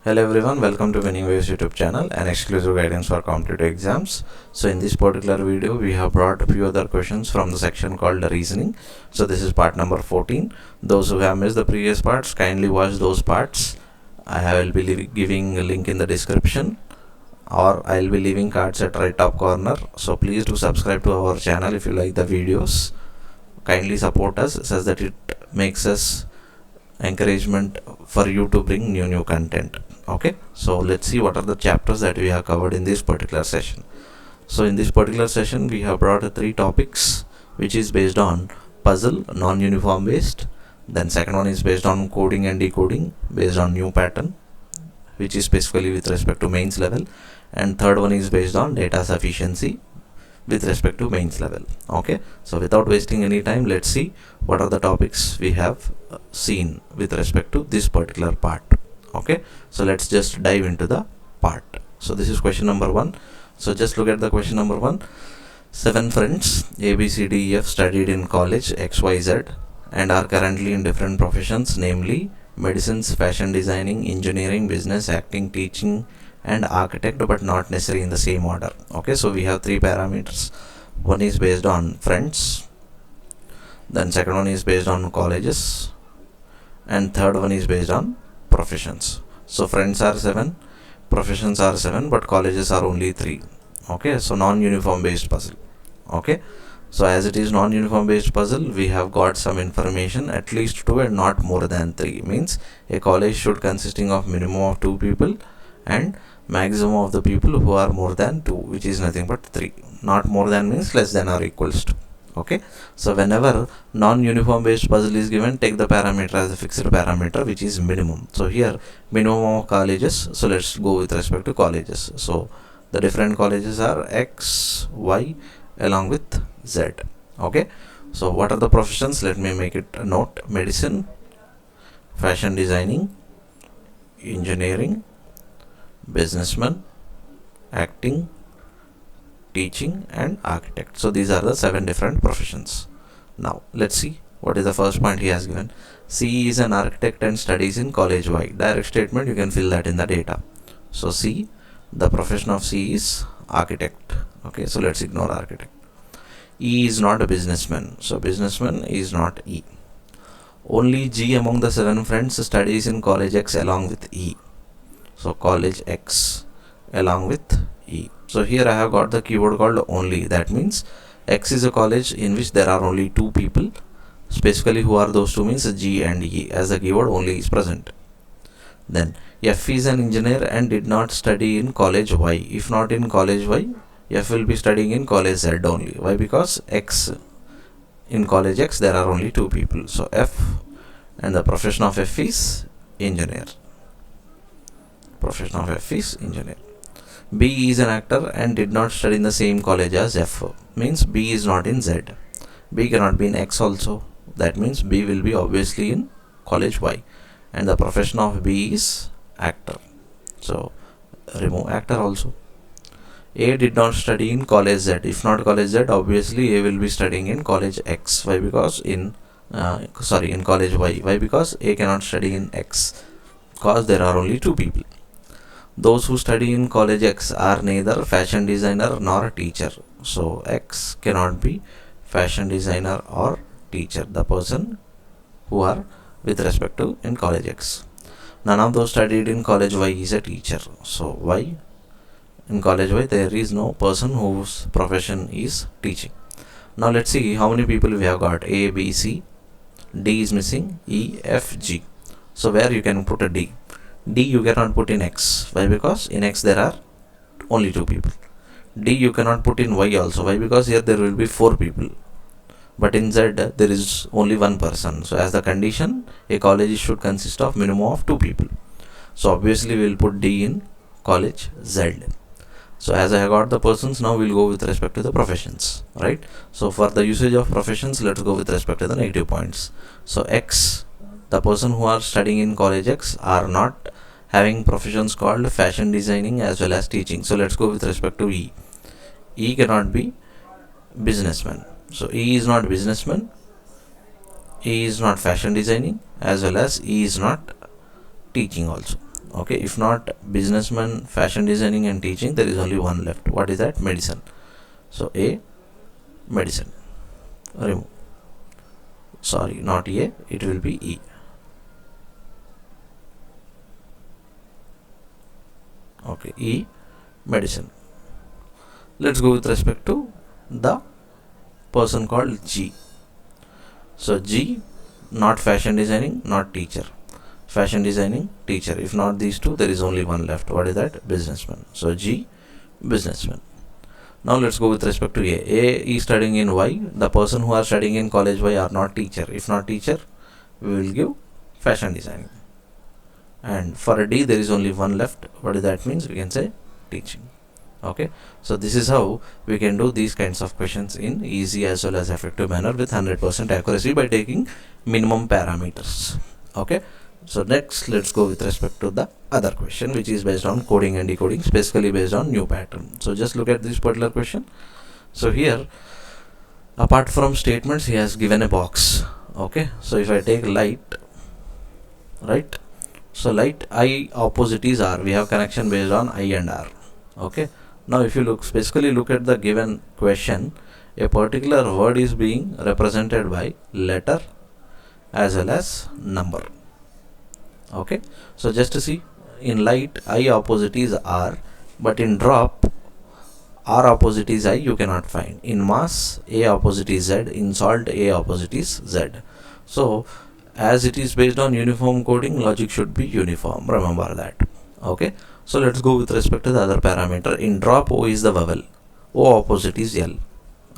Hello everyone, welcome to Winning Waves YouTube channel and exclusive guidance for competitive exams. So in this particular video, we have brought a few other questions from the section called reasoning. So this is part number 14. Those who have missed the previous parts, kindly watch those parts. I will be giving a link in the description, or I will be leaving cards at right top corner. So please do subscribe to our channel if you like the videos. Kindly support us such that it makes us encouragement for you to bring new content. Okay, so let's see what are the chapters that we have covered in this particular session. So in this particular session we have brought 3 topics, which is based on puzzle, non-uniform based. Then second one is based on coding and decoding based on new pattern, which is specifically with respect to mains level. And third one is based on data sufficiency with respect to mains level. Okay, so without wasting any time, let's see what are the topics we have seen with respect to this particular part. Okay, so let's just dive into the part. So this is question number 1. So just look at the question number 1. 7 friends A, B, C, D, E, F studied in college XYZ and are currently in different professions, namely medicines, fashion designing, engineering, business, acting, teaching and architect, but not necessarily in the same order. Okay, so we have 3 parameters. One is based on friends, then second one is based on colleges, and third one is based on professions. So friends are 7, professions are 7, but colleges are only 3. Okay, so non-uniform based puzzle. Okay, so as it is non-uniform based puzzle, we have got some information, at least 2 and not more than 3. Means a college should consisting of minimum of 2 people and maximum of the people who are more than 2, which is nothing but 3. Not more than means less than or equals to. Okay, so whenever non-uniform based puzzle is given, take the parameter as a fixed parameter, which is minimum. So here minimum of colleges, so let's go with respect to colleges. So the different colleges are X, Y along with Z. Okay, so what are the professions? Let me make it a note: medicine, fashion designing, engineering, businessman, acting, teaching and architect. So these are the 7 different professions. Now let's see what is the first point he has given. C is an architect and studies in college Y. Direct statement, you can fill that in the data. So C, the profession of C is architect. Okay, so let's ignore architect. E is not a businessman, so businessman is not E. Only G among the 7 friends studies in college X along with E. So college X along with E. So here I have got the keyword called only. That means X is a college in which there are only 2 people. Specifically, who are those 2 means G and E, as the keyword only is present. Then F is an engineer and did not study in college Y. If not in college Y, F will be studying in college Z only. Why? Because X in college X there are only 2 people. So F, and the profession of F is engineer. Profession of F is engineer. B is an actor and did not study in the same college as F. Means B is not in Z. B cannot be in X also. That means B will be obviously in college Y. And the profession of B is actor. So remove actor also. A did not study in college Z. If not college Z, obviously A will be studying in college X. Why? Because in college Y. Why? Because A cannot study in X, because there are only 2 people. Those who study in college X are neither fashion designer nor teacher. So X cannot be fashion designer or teacher, the person who are with respect to in college X. None of those studied in college Y is a teacher. So Y, in college Y there is no person whose profession is teaching. Now let's see how many people we have got. A, B, C, D is missing, E, F, G. So where you can put a D? D you cannot put in X. Why? Because in X there are only 2 people. D you cannot put in Y also. Why? Because here there will be 4 people. But in Z there is only 1 person. So as the condition, a college should consist of minimum of 2 people. So obviously we will put D in college Z. So as I have got the persons, now we will go with respect to the professions. Right? So for the usage of professions, let's go with respect to the negative points. So X, the person who are studying in college X are not having professions called fashion designing as well as teaching. So let's go with respect to E. E cannot be businessman. So E is not businessman, E is not fashion designing, as well as E is not teaching also. Okay, if not businessman, fashion designing and teaching, there is only one left. What is that? Medicine. So A, medicine. Remove. Sorry, not A, it will be E. Okay, E, medicine. Let's go with respect to the person called G. So G, not fashion designing, not teacher. Fashion designing, teacher. If not these two, there is only one left. What is that? Businessman. So G, businessman. Now let's go with respect to A. A is studying in Y. The person who are studying in college Y are not teacher. If not teacher, we will give fashion designing. And for a D, there is only one left. What does that mean? We can say teaching. Okay, so this is how we can do these kinds of questions in easy as well as effective manner with 100% accuracy by taking minimum parameters. Okay, so next let's go with respect to the other question, which is based on coding and decoding, specifically based on new pattern. So just look at this particular question. So here, apart from statements, he has given a box. Okay, so if I take light, right, so light, I opposite is R. We have connection based on I and R. Okay, now if you specifically look at the given question, a particular word is being represented by letter as well as number. Okay, so just to see, in light, I opposite is R, but in drop, R opposite is I, you cannot find. In mass, A opposite is Z. In salt, A opposite is Z. So as it is based on uniform coding, logic should be uniform. Remember that. Okay, so let's go with respect to the other parameter. In drop, O is the vowel. O opposite is L.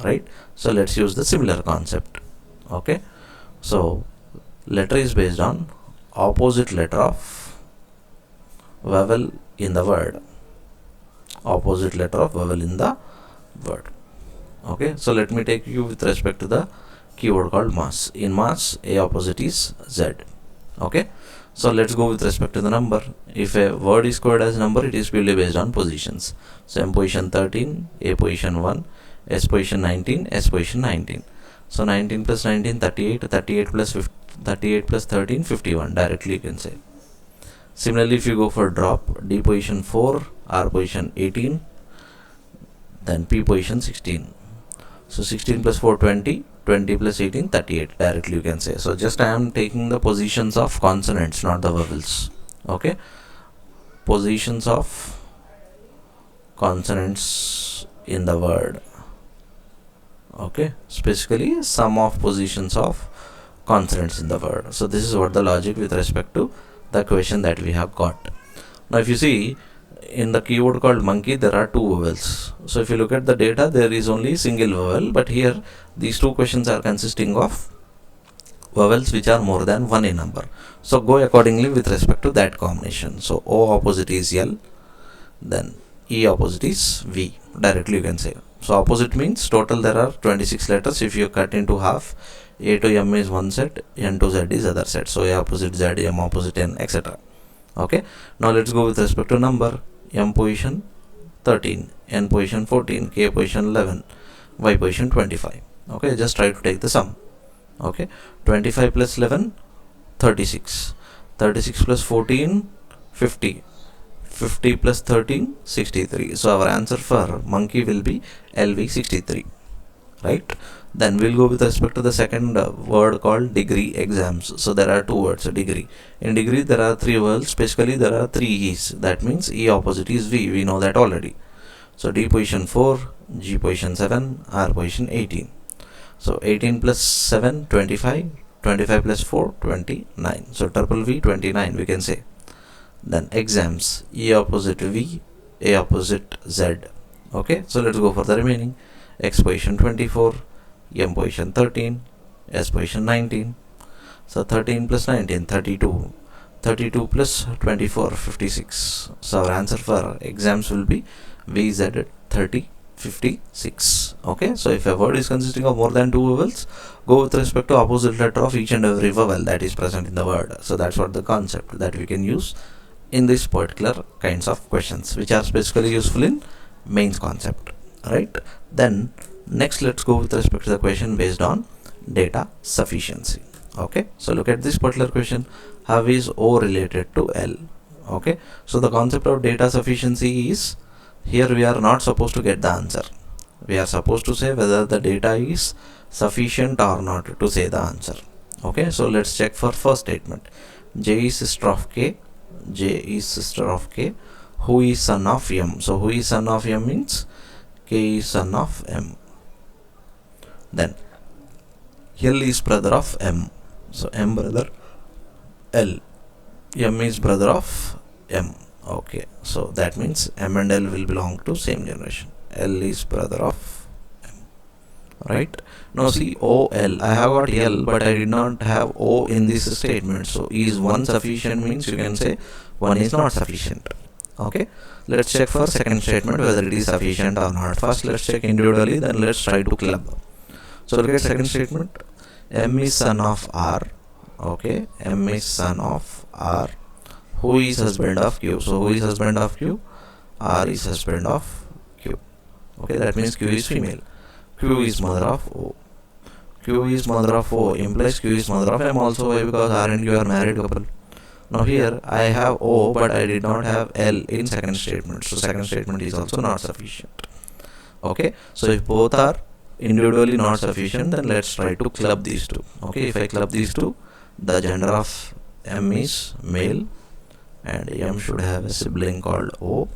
Right? So let's use the similar concept. Okay, so letter is based on opposite letter of vowel in the word. Opposite letter of vowel in the word. Okay, so let me take you with respect to the keyword called mass. In mass, A opposite is Z. Okay, so let's go with respect to the number. If a word is coded as number, it is purely based on positions. So M position 13, A position 1, S position 19, S position 19. So 19 plus 19, 38, 38 plus 50, 38 plus 13, 51. Directly you can say. Similarly, if you go for drop, D position 4, R position 18, then P position 16. So 16 plus 4, 20, 20 plus 18, 38. Directly you can say. So just I am taking the positions of consonants, not the vowels. Okay, positions of consonants in the word. Okay, specifically sum of positions of consonants in the word. So this is what the logic with respect to the question that we have got. Now if you see, in the keyword called monkey, there are two vowels. So if you look at the data, there is only single vowel, but here these two questions are consisting of vowels which are more than one in number. So go accordingly with respect to that combination. So O opposite is L, then E opposite is V. Directly you can say. So opposite means total there are 26 letters. If you cut into half, A to M is one set, N to Z is other set. So A opposite Z, M opposite N, etc. Okay, now let's go with respect to number. M position 13, N position 14, K position 11, Y position 25. Okay, just try to take the sum. Okay, 25 plus 11, 36. 36 plus 14, 50. 50 plus 13, 63. So our answer for monkey will be LV 63. Right? Then we'll go with respect to the second word called degree exams. So there are two words, degree. In degree there are three words, basically there are three E's. That means E opposite is V. We know that already. So D position 4, G position 7, R position 18. So 18 plus 7, 25. 25 plus 4, 29. So triple V, 29 we can say. Then exams, E opposite V, A opposite Z. Okay, so let's go for the remaining. X position 24, M position 13, S position 19. So 13 plus 19, 32. 32 plus 24, 56. So our answer for exams will be VZ 30, 56. Okay, so if a word is consisting of more than two vowels, go with respect to opposite letter of each and every vowel that is present in the word. So that's what the concept that we can use in this particular kinds of questions, which are specifically useful in mains concept. Right, then next let's go with respect to the question based on data sufficiency. Okay, so look at this particular question. How is O related to L? Okay, so the concept of data sufficiency is, here we are not supposed to get the answer. We are supposed to say whether the data is sufficient or not to say the answer. Okay, so let's check for first statement. J is sister of K. J is sister of K. Who is son of M? So who is son of M means K is son of M. Then L is brother of M. So M brother L. M is brother of M. Okay, so that means M and L will belong to same generation. L is brother of M. Right? Now see O, L. I have got L, but I did not have O in this statement. So is 1 sufficient means you can say 1 is not sufficient. Okay, let's check for second statement whether it is sufficient or not. First let's check individually, then let's try to club. So look at second statement. M is son of R. Okay, M is son of R. Who is husband of Q? So who is husband of Q? R is husband of Q. Okay, that means Q is female. Q is mother of O. Q is mother of O implies Q is mother of M also. Why? Because R and Q are married couple. Now here I have O, but I did not have L in second statement. So second statement is also not sufficient. Okay, so if both are individually not sufficient, then let's try to club these two. Okay, if I club these two, the gender of M is male, and M should have a sibling called O,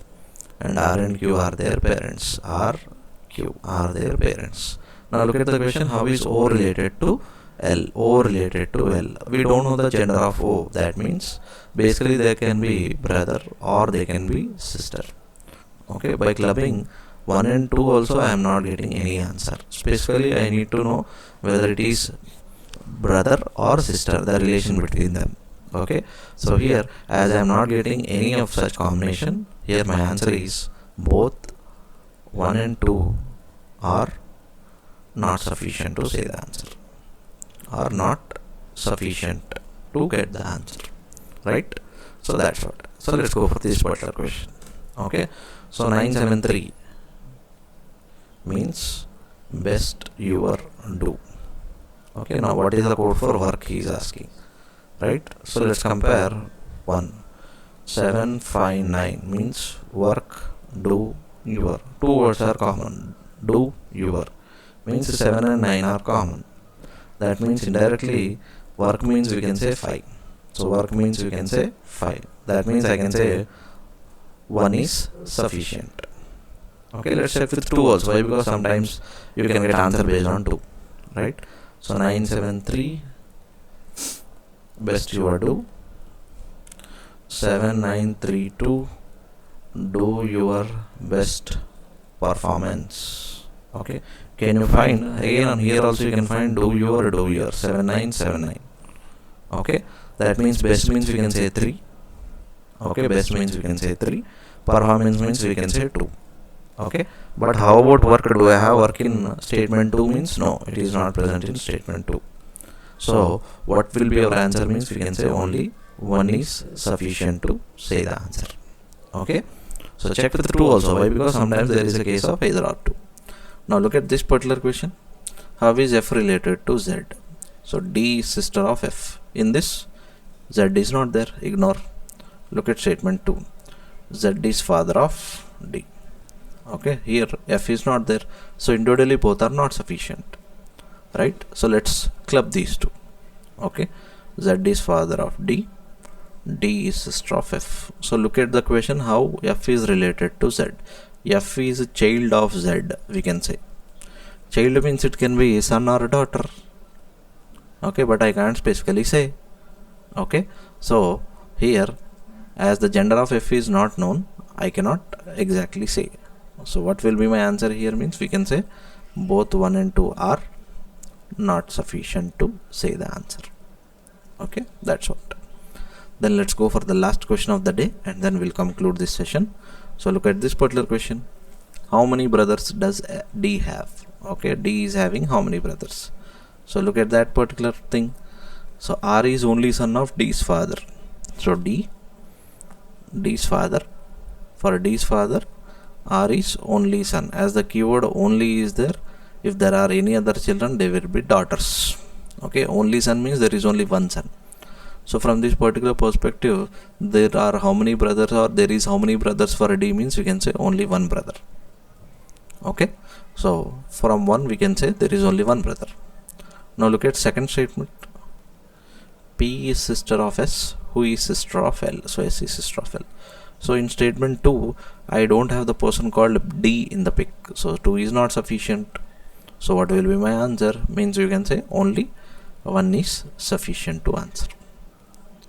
and R and Q are their parents. R, Q are their parents. Now look at the question, how is O related to L? O related to L. We don't know the gender of O. That means basically they can be brother or they can be sister. Okay, by clubbing 1 and 2 also I am not getting any answer. Specifically I need to know whether it is brother or sister, the relation between them. Okay, so here as I am not getting any of such combination, here my answer is both 1 and 2 are not sufficient to say the answer, are not sufficient to get the answer, right? So that's what. So let's go for this particular question. Okay, so 973 means best your do. Okay, now what is the code for work he is asking, right? So let's compare. 1 759 means work, do, your. Two words are common. Do, your means 7 and 9 are common. That means indirectly work means we can say 5. So work means we can say 5. That means I can say 1 is sufficient. Okay, let's check with 2 also. Why? Because sometimes you can get answer based on 2, right? So 973 best your do. 7932 do your best performance. Okay, can you find again on here also you can find do your 7979. Okay, that means best means we can say 3. Okay, best means we can say 3. Performance means we can say 2. Okay, but how about work? Do I have work in statement 2 means no, it is not present in statement 2. So what will be our answer means we can say only 1 is sufficient to say the answer. Okay, so check with 2 also. Why? Because sometimes there is a case of either or 2. Now look at this particular question. How is F related to Z? So D is sister of F. In this Z is not there, ignore. Look at statement 2. Z is father of D. Okay, here F is not there, so individually both are not sufficient, right? So let's club these two. Okay, Z is father of D, D is sister of F. So look at the question, how F is related to Z. F is a child of Z, we can say. Child means it can be a son or a daughter. Okay, but I can't specifically say. Okay, so here as the gender of F is not known, I cannot exactly say. So what will be my answer here means we can say both 1 and 2 are not sufficient to say the answer. Okay, that's what. Then let's go for the last question of the day and then we'll conclude this session. So look at this particular question. How many brothers does D have? Okay, D is having how many brothers? So look at that particular thing. So R is only son of D's father. So D's father. For D's father, R is only son. As the keyword only is there, if there are any other children, they will be daughters. Okay, only son means there is only one son. So from this particular perspective, there are how many brothers, or there is how many brothers for a D means we can say only one brother. Okay, so from 1 we can say there is only one brother. Now look at second statement. P is sister of S, who is sister of L. So S is sister of L. So in statement 2, I don't have the person called D in the pic. So 2 is not sufficient. So what will be my answer? Means you can say only 1 is sufficient to answer.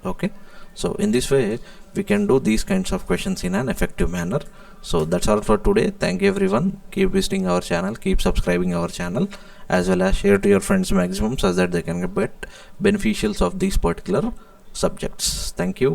Okay, so in this way we can do these kinds of questions in an effective manner. So that's all for today. Thank you everyone. Keep visiting our channel, keep subscribing our channel, as well as share to your friends maximum so that they can get beneficials of these particular subjects. Thank you.